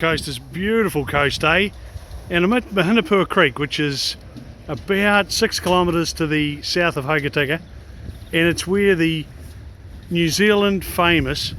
Coast, this beautiful coast, and I'm at Mahinapua Creek, which is about 6 kilometres to the south of Hokitika, and it's where the New Zealand famous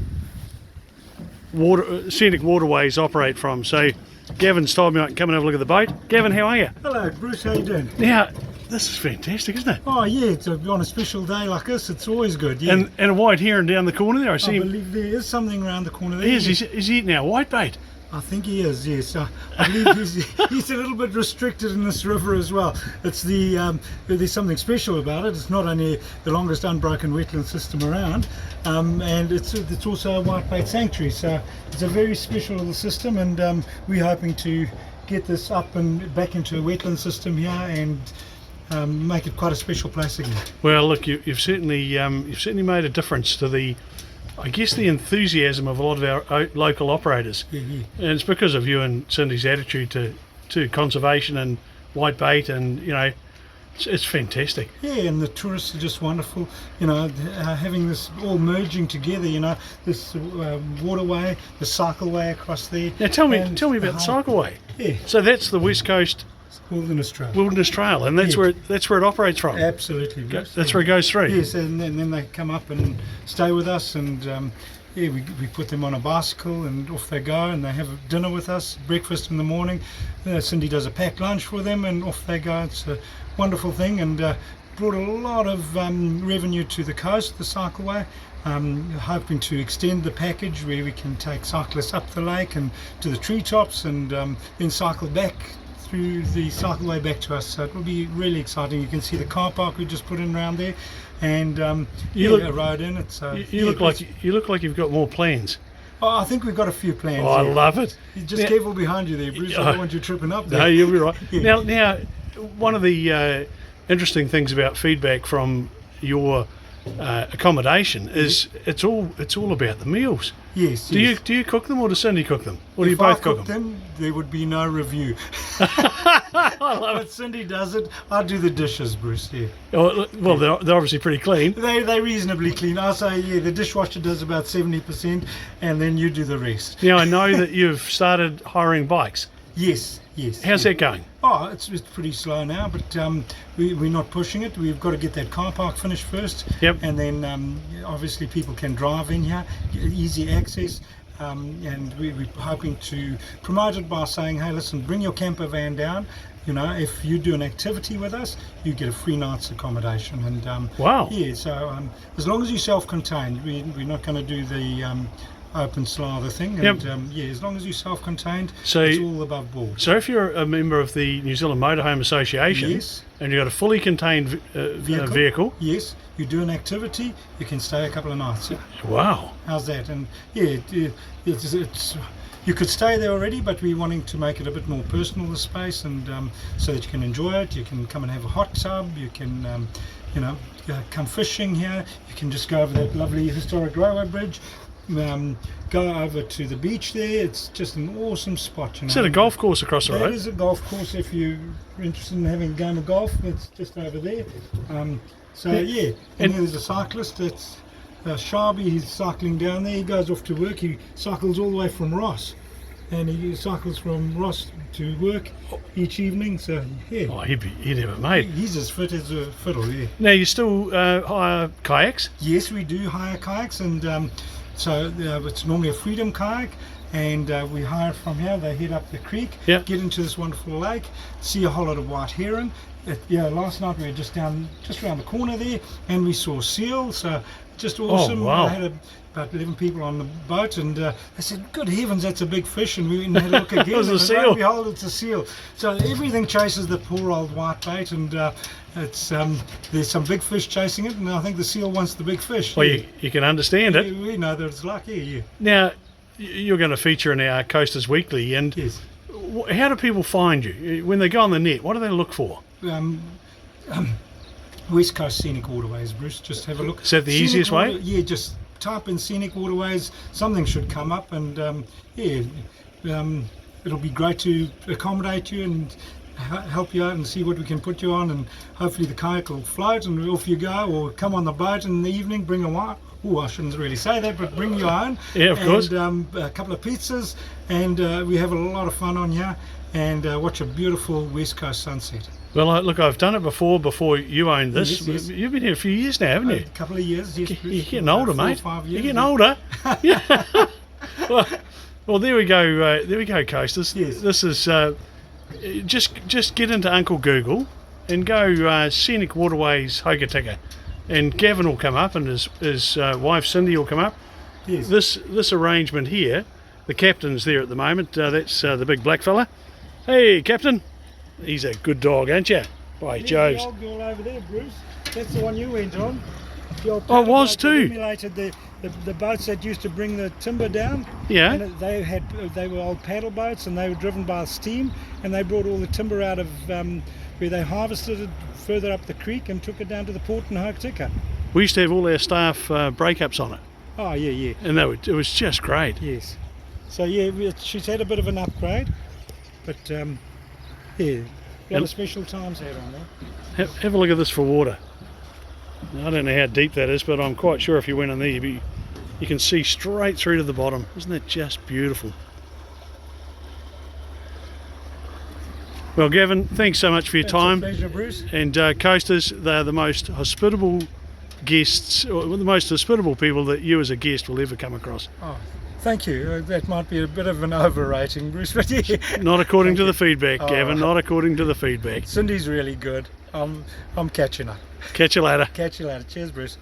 Scenic Waterways operate from. So Gavin's told me I can come and have a look at the boat. Gavin, how are you? Hello Bruce, how you doing? Now, this is fantastic, isn't it? Oh yeah, it's on a special day like this, it's always good. Yeah. And a white heron down the corner there, I see I him. believe there is something around the corner there. Is he eating our white bait? I think he is, yes. I believe he's a little bit restricted in this river as well. It's there's something special about it. It's not only the longest unbroken wetland system around, and it's also a whitebait sanctuary. So it's a very special little system, and we're hoping to get this up and back into a wetland system here and make it quite a special place again. Well, look, you've certainly made a difference to the enthusiasm of a lot of our local operators. Yeah. And it's because of you and Cindy's attitude to conservation and white bait, and it's fantastic. Yeah, and the tourists are just wonderful, having this all merging together, this waterway, the cycleway across there. Now tell me about the cycleway. Yeah. So that's the West Coast Wilderness Trail. Wilderness Trail, and that's where it operates from. Absolutely. That's where it goes through. Yes, and then they come up and stay with us, and we put them on a bicycle and off they go, and they have dinner with us, breakfast in the morning. Cindy does a packed lunch for them, and off they go. It's a wonderful thing, and brought a lot of revenue to the coast, the cycleway. Hoping to extend the package where we can take cyclists up the lake and to the treetops, and then cycle back through the cycleway back to us. So it will be really exciting. You can see the car park we just put in around there, and a road in it. So you look like you've got more plans. Oh, I think we've got a few plans. Oh, I love it. Just careful behind you there, Bruce. I don't want you tripping up there. No, you'll be right. Yeah. Now, one of the interesting things about feedback from your accommodation is it's all about the meals. Yes. Do you cook them, or does Cindy cook them, or do you If both I cook cooked them? there would be no review. I love But Cindy does it. I do the dishes, Bruce. Yeah. Well, they're obviously pretty clean. They're reasonably clean. I say, the dishwasher does about 70%, and then you do the rest. Now I know that you've started hiring bikes. Yes. How's that going? Oh, it's pretty slow now, but we're not pushing it. We've got to get that car park finished first. Yep. And then obviously people can drive in here, easy access. And we're hoping to promote it by saying, hey, listen, bring your camper van down. If you do an activity with us, you get a free night's accommodation. And wow. Yeah, so as long as you're self-contained, we're not going to do the open slather thing, and as long as you're self-contained, it's all above board. So if you're a member of the New Zealand Motorhome Association, yes, and you've got a fully contained vehicle, yes, you do an activity, you can stay a couple of nights. Wow, how's that? And it's you could stay there already, but we're wanting to make it a bit more personal, the space, and so that you can enjoy it. You can come and have a hot tub, you can come fishing here, you can just go over that lovely historic railway bridge, go over to the beach there. It's just an awesome spot. Is that a golf course across the road? That is a golf course. If you're interested in having a game of golf, it's just over there. And there's a cyclist. It's Sharby. He's cycling down there. He goes off to work. He cycles all the way from Ross, and he cycles from Ross to work each evening. So yeah. Oh, he'd have it made. He's as fit as a fiddle. Yeah. Now you still hire kayaks? Yes, we do hire kayaks, and so it's normally a freedom kayak, and we hire from here. They head up the creek, get into this wonderful lake, see a whole lot of white heron. Last night we were just around the corner there, and we saw seal. So just awesome. Oh, wow. I had about 11 people on the boat, and they said, "Good heavens, that's a big fish!" And we had a look again. It was a and seal. lo and behold, it's a seal. So everything chases the poor old white bait, and it's there's some big fish chasing it, and I think the seal wants the big fish. Well, you can understand it. We know that it's like, yeah. Now, you're going to feature in our Coasters Weekly, and Yes. how do people find you when they go on the net? What do they look for? West Coast Scenic Waterways, Bruce. Just have a look. Is that the easiest way? Yeah, just type in Scenic Waterways. Something should come up, and it'll be great to accommodate you and help you out and see what we can put you on, and hopefully the kayak will float and off you go, or come on the boat in the evening, bring a I shouldn't really say that, but bring your own. Yeah, of course. And a couple of pizzas, and we have a lot of fun on here, and watch a beautiful West Coast sunset. Well, look, I've done it before you owned this. Yes. You've been here a few years now, haven't you? A couple of years, yes. You're getting older, 4 or mate. 5 years, You're getting yeah. older. Yeah. well, there we go. There we go, coasters. Yes. This is just get into Uncle Google and go Scenic Waterways Oct, and Gavin will come up, and his wife Cindy will come up. Yes. This arrangement here, the captain's there at the moment. That's the big black fella. Hey, Captain. He's a good dog, ain't you? By Joves. The old girl over there, Bruce. That's the one you went on. The old Oh, it was paddle boat that too. Emulated the boats that used to bring the timber down. Yeah. And they were old paddle boats, and they were driven by steam, and they brought all the timber out of where they harvested it further up the creek and took it down to the port in Hokitika. We used to have all our staff breakups on it, Oh yeah, and it was just great. yes. So yeah, she's had a bit of an upgrade, but yeah, a lot of special times had on there. Have a look at this for water. I don't know how deep that is, but I'm quite sure if you went in there, you can see straight through to the bottom. Isn't that just beautiful? Well, Gavin, thanks so much for your It's time. a pleasure, Bruce. And coasters, they're the most hospitable guests, or the most hospitable people that you as a guest will ever come across. Oh, thank you. That might be a bit of an overrating, Bruce, but yeah. Not according to the Thank you. feedback, Gavin, not according to the feedback. Cindy's really good. I'm catching up. Catch you later. Catch you later. Cheers, Bruce.